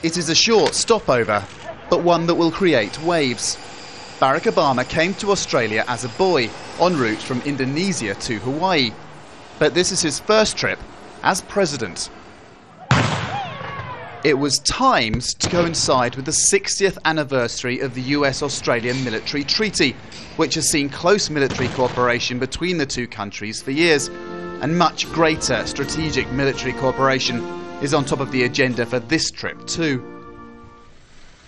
It is a short stopover, but one that will create waves. Barack Obama came to Australia as a boy, en route from Indonesia to Hawaii. But this is his first trip as president. It was timed to coincide with the 60th anniversary of the US-Australian military treaty, which has seen close military cooperation between the two countries for years. And much greater strategic military cooperation is on top of the agenda for this trip too.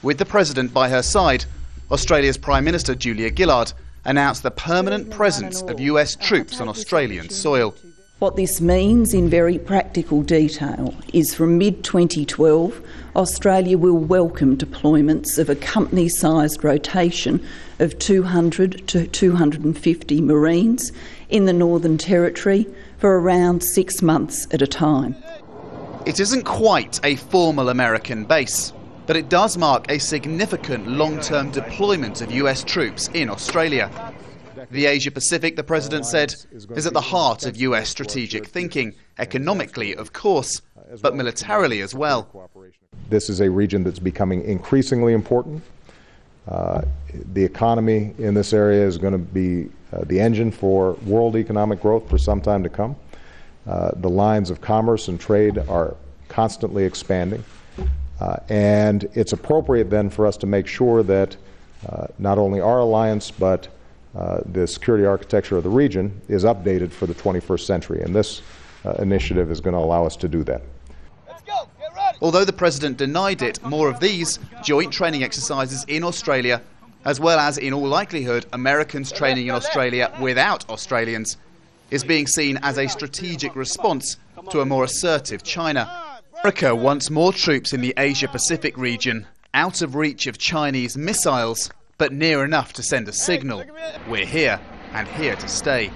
With the president by her side, Australia's Prime Minister Julia Gillard announced the permanent presence of US troops on Australian soil. What this means in very practical detail is from mid-2012, Australia will welcome deployments of a company-sized rotation of 200 to 250 Marines in the Northern Territory for around 6 months at a time. It isn't quite a formal American base, but it does mark a significant long-term deployment of US troops in Australia. The Asia-Pacific, the President said, is at the heart of US strategic thinking, economically, of course, but militarily as well. This is a region that's becoming increasingly important. The economy in this area is going to be the engine for world economic growth for some time to come. The lines of commerce and trade are constantly expanding. And it's appropriate then for us to make sure that not only our alliance, but the security architecture of the region is updated for the 21st century. And this initiative is going to allow us to do that. Let's go. Get ready. Although the President denied it, more of these joint training exercises in Australia, as well as, in all likelihood, Americans training in Australia without Australians, is being seen as a strategic response to a more assertive China. America wants more troops in the Asia-Pacific region, out of reach of Chinese missiles, but near enough to send a signal. We're here, and here to stay.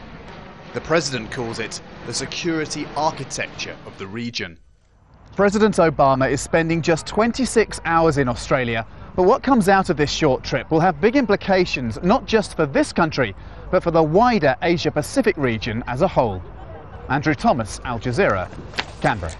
The President calls it the security architecture of the region. President Obama is spending just 26 hours in Australia, but what comes out of this short trip will have big implications not just for this country, but for the wider Asia-Pacific region as a whole. Andrew Thomas, Al Jazeera, Canberra.